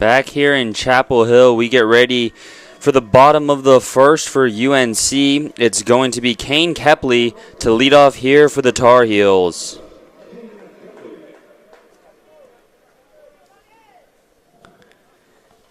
Back here in Chapel Hill, we get ready for the bottom of the first for UNC. It's going to be Kane Kepley to lead off here for the Tar Heels.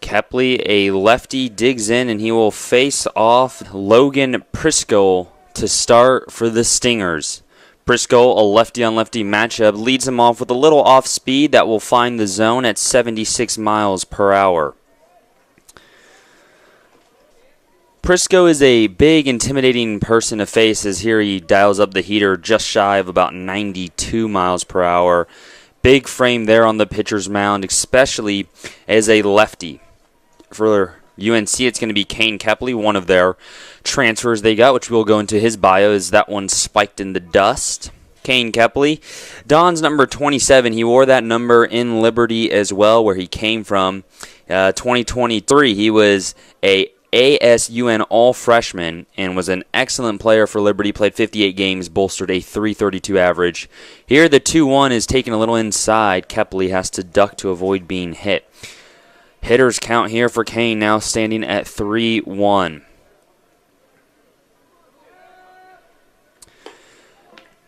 Kepley, a lefty, digs in, and he will face off Logan Prisco to start for the Stingers. Prisco, a lefty-on-lefty matchup, leads him off with a little off-speed that will find the zone at 76 miles per hour. Prisco is a big, intimidating person to face as here he dials up the heater just shy of about 92 miles per hour. Big frame there on the pitcher's mound, especially as a lefty. For UNC, it's going to be Kane Kepley, one of their transfers they got, which we'll go into his bio, as that one spiked in the dust. Kane Kepley dons number 27. He wore that number in Liberty as well, where he came from. 2023, he was a ASUN All-Freshman and was an excellent player for Liberty. Played 58 games, bolstered a .332 average. Here, the 2-1 is taken a little inside. Kepley has to duck to avoid being hit. Hitters count here for Kane now standing at 3-1.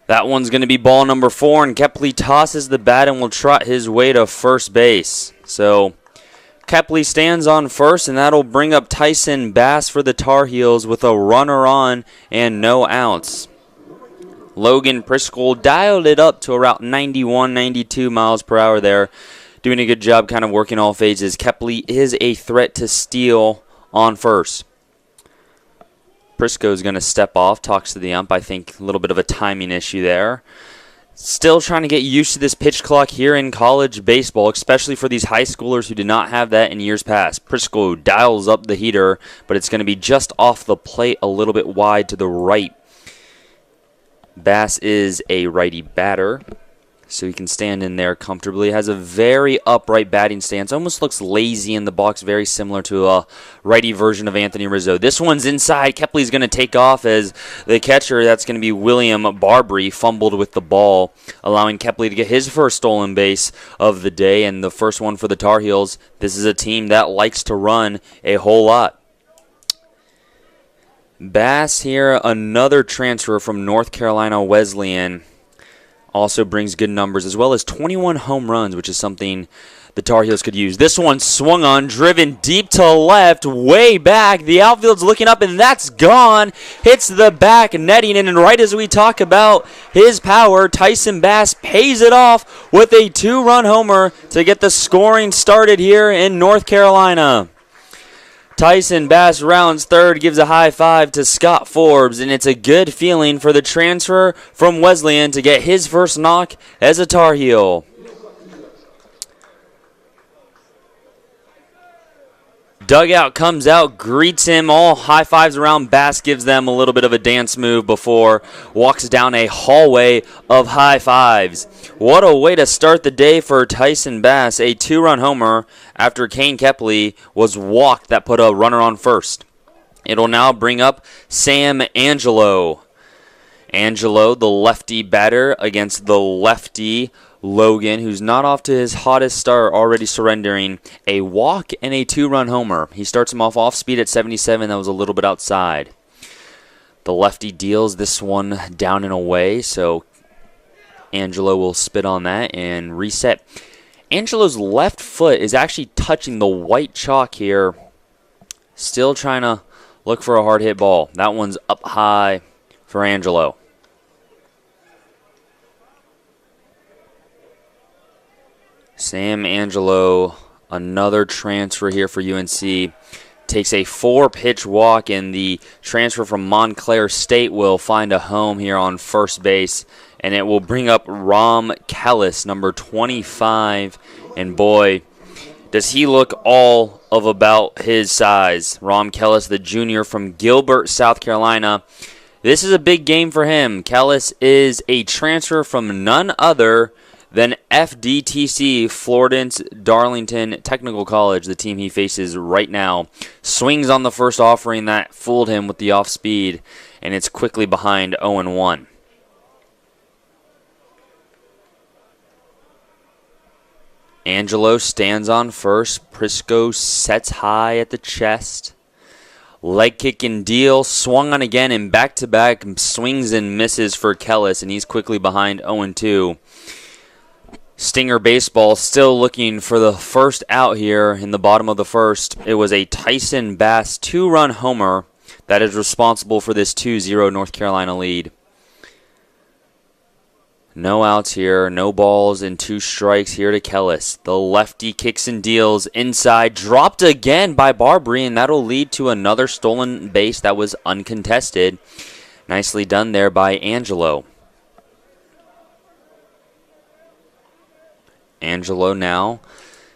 That one's going to be ball number 4, and Kepley tosses the bat and will trot his way to first base. So Kepley stands on first, and that'll bring up Tyson Bass for the Tar Heels with a runner on and no outs. Logan Prisco dialed it up to around 91, 92 miles per hour there. Doing a good job kind of working all phases. Kepley is a threat to steal on first. Prisco is going to step off, talks to the ump. I think a little bit of a timing issue there. Still trying to get used to this pitch clock here in college baseball, especially for these high schoolers who did not have that in years past. Prisco dials up the heater, but it's going to be just off the plate a little bit wide to the right. Bass is a righty batter, so he can stand in there comfortably. Has a very upright batting stance. Almost looks lazy in the box, very similar to a righty version of Anthony Rizzo. This one's inside. Kepley's going to take off as the catcher, that's going to be William Barbary, fumbled with the ball, allowing Kepley to get his first stolen base of the day and the first one for the Tar Heels. This is a team that likes to run a whole lot. Bass here, another transfer from North Carolina Wesleyan. Also brings good numbers, as well as 21 home runs, which is something the Tar Heels could use. This one swung on, driven deep to left, way back. The outfield's looking up, and that's gone. Hits the back netting, and right as we talk about his power, Tyson Bass pays it off with a 2-run homer to get the scoring started here in North Carolina. Tyson Bass rounds third, gives a high five to Scott Forbes, and it's a good feeling for the transfer from Wesleyan to get his first knock as a Tar Heel. Dugout comes out, greets him, all high fives around. Bass gives them a little bit of a dance move before walks down a hallway of high fives. What a way to start the day for Tyson Bass, a 2-run homer after Kane Kepley was walked that put a runner on first. It'll now bring up Sam Angelo. Angelo, the lefty batter, against the lefty Logan, who's not off to his hottest start, already surrendering a walk and a 2-run homer. He starts him off speed at 77. That was a little bit outside. The lefty deals this one down and away, so Angelo will spit on that and reset. Angelo's left foot is actually touching the white chalk here. Still trying to look for a hard hit ball. That one's up high for Angelo. Sam Angelo, another transfer here for UNC, takes a 4-pitch walk, and the transfer from Montclair State will find a home here on first base, and it will bring up Rom Kellis, number 25, and boy, does he look all of about his size. Rom Kellis, the junior from Gilbert, South Carolina. This is a big game for him. Kellis is a transfer from none other than FDTC, Florence Darlington Technical College, the team he faces right now. Swings on the first offering that fooled him with the off-speed, and it's quickly behind 0-1. Angelo stands on first. Prisco sets high at the chest. Leg kick and deal. Swung on again and back-to-back swings and misses for Kellis, and he's quickly behind 0-2. Stinger Baseball still looking for the first out here in the bottom of the first. It was a Tyson Bass 2-run homer that is responsible for this 2-0 North Carolina lead. No outs here, no balls, and 2 strikes here to Kellis. The lefty kicks and deals inside, dropped again by Barbary, and that'll lead to another stolen base that was uncontested. Nicely done there by Angelo. Angelo now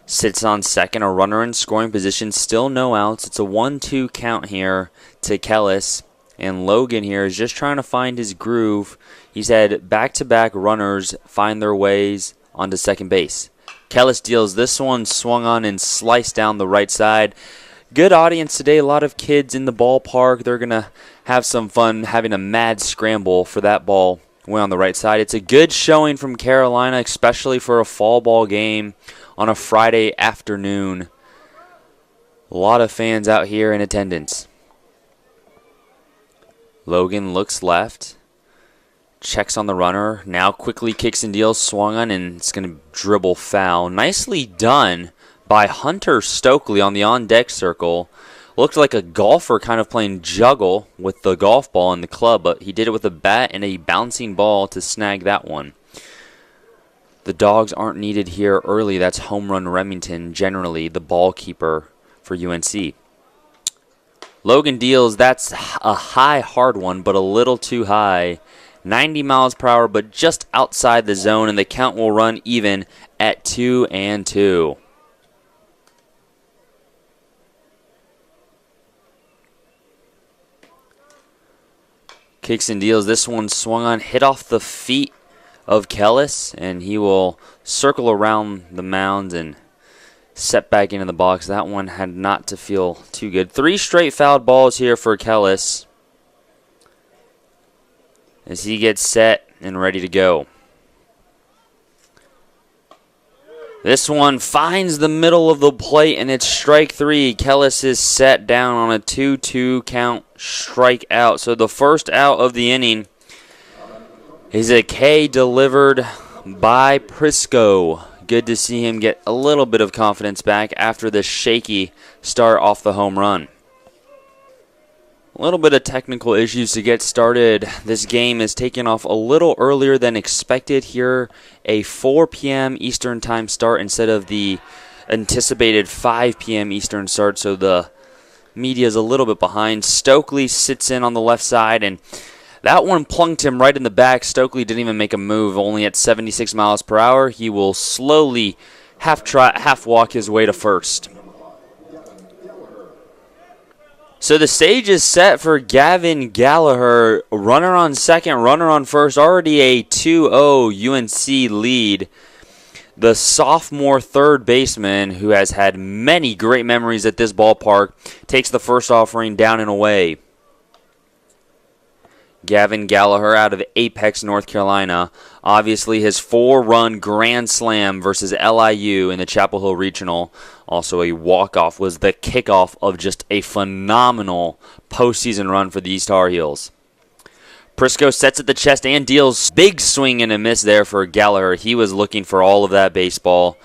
sits on second, a runner in scoring position, still no outs. It's a 1-2 count here to Kellis. And Logan here is just trying to find his groove. He's had back-to-back runners find their ways onto second base. Kellis deals this one, swung on and sliced down the right side. Good audience today, a lot of kids in the ballpark. They're going to have some fun having a mad scramble for that ball way on the right side. It's a good showing from Carolina, especially for a fall ball game on a Friday afternoon. A lot of fans out here in attendance. Logan looks left, checks on the runner, now quickly kicks and deals, swung on, and it's going to dribble foul. Nicely done by Hunter Stokely on the on-deck circle. Looked like a golfer kind of playing juggle with the golf ball in the club, but he did it with a bat and a bouncing ball to snag that one. The dogs aren't needed here early. That's home run Remington, generally the ball keeper for UNC. Logan deals, that's a high, hard one, but a little too high. 90 miles per hour, but just outside the zone, and the count will run even at 2-2. Kicks and deals, this one swung on, hit off the feet of Kellis, and he will circle around the mound and set back into the box. That one had not to feel too good. 3 straight fouled balls here for Kellis as he gets set and ready to go. This one finds the middle of the plate, and it's strike 3. Kellis is set down on a 2-2 count strikeout. So the first out of the inning is a K delivered by Prisco. Good to see him get a little bit of confidence back after the shaky start off the home run. A little bit of technical issues to get started. This game is taking off a little earlier than expected here. A 4 p.m. Eastern time start instead of the anticipated 5 p.m. Eastern start, so the media is a little bit behind. Stokely sits in on the left side, and that one plunked him right in the back. Stokely didn't even make a move, only at 76 miles per hour. He will slowly half walk his way to first. So the stage is set for Gavin Gallagher. Runner on second, runner on first. Already a 2-0 UNC lead. The sophomore third baseman, who has had many great memories at this ballpark, takes the first offering down and away. Gavin Gallagher out of Apex, North Carolina. Obviously his 4-run grand slam versus LIU in the Chapel Hill Regional. Also a walk-off was the kickoff of just a phenomenal postseason run for the East Tar Heels. Prisco sets at the chest and deals. Big swing and a miss there for Gallagher. He was looking for all of that baseball.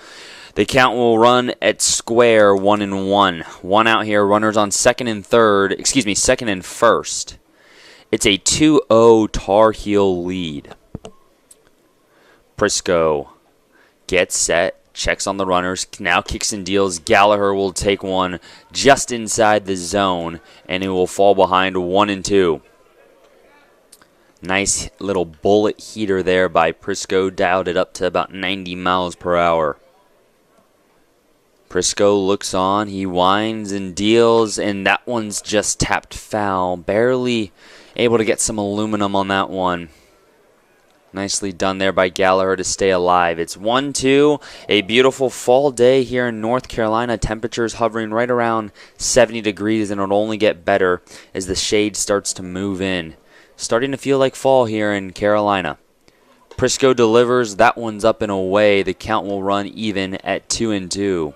The count will run at square 1-1. One out here, runners on second and first. It's a 2-0 Tar Heel lead. Prisco gets set, checks on the runners, now kicks and deals. Gallagher will take one just inside the zone, and it will fall behind 1-2. Nice little bullet heater there by Prisco, dialed it up to about 90 miles per hour. Prisco looks on, he winds and deals, and that one's just tapped foul. Barely able to get some aluminum on that one. Nicely done there by Gallagher to stay alive. It's 1-2, a beautiful fall day here in North Carolina. Temperatures hovering right around 70 degrees, and it'll only get better as the shade starts to move in. Starting to feel like fall here in Carolina. Prisco delivers. That one's up and away. The count will run even at 2-2.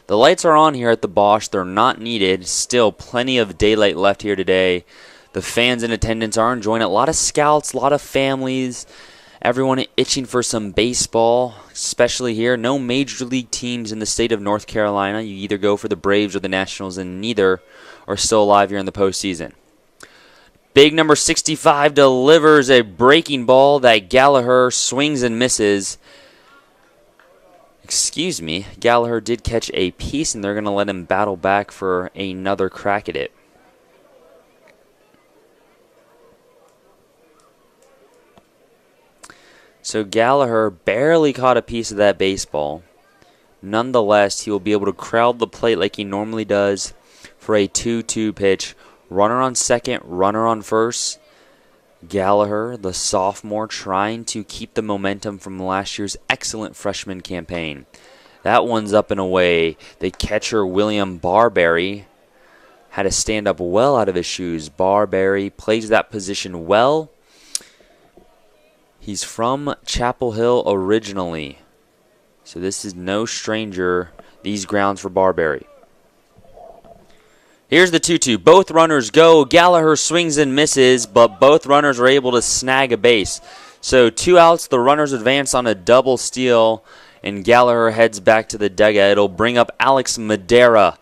The lights are on here at the Bosch. They're not needed. Still plenty of daylight left here today. The fans in attendance are enjoying it. A lot of scouts, a lot of families. Everyone itching for some baseball, especially here. No major league teams in the state of North Carolina. You either go for the Braves or the Nationals, and neither are still alive here in the postseason. Big number 65 delivers a breaking ball that Gallagher swings and misses. Excuse me, Gallagher did catch a piece, and they're going to let him battle back for another crack at it. So Gallagher barely caught a piece of that baseball. Nonetheless, he will be able to crowd the plate like he normally does for a 2-2 pitch. Runner on second, runner on first. Gallagher, the sophomore, trying to keep the momentum from last year's excellent freshman campaign. That one's up and away. The catcher, William Barberry, had to stand up well out of his shoes. Barberry plays that position well. He's from Chapel Hill originally, so this is no stranger, these grounds for Barberry. Here's the 2-2. Both runners go. Gallagher swings and misses, but both runners are able to snag a base. So 2 outs, the runners advance on a double steal, and Gallagher heads back to the dugout. It'll bring up Alex Madera.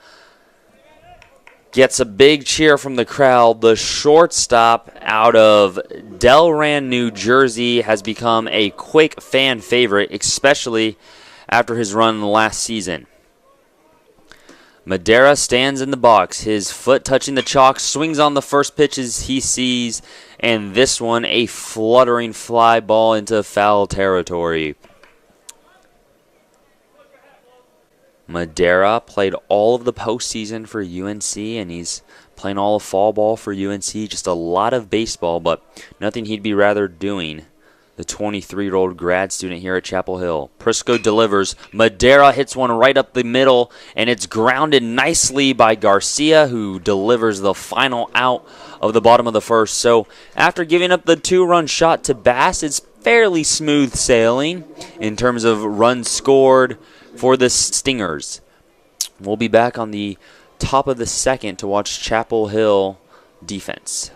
Gets a big cheer from the crowd. The shortstop out of Delran, New Jersey, has become a quick fan favorite, especially after his run last season. Madera stands in the box, his foot touching the chalk, swings on the first pitches he sees, and this one a fluttering fly ball into foul territory. Madera played all of the postseason for UNC, and he's playing all of fall ball for UNC. Just a lot of baseball, but nothing he'd be rather doing. The 23-year-old grad student here at Chapel Hill. Prisco delivers. Madera hits one right up the middle, and it's grounded nicely by Garcia, who delivers the final out of the bottom of the first. So after giving up the 2-run shot to Bass, it's fairly smooth sailing in terms of runs scored for the Stingers. We'll be back on the top of the second to watch Chapel Hill defense.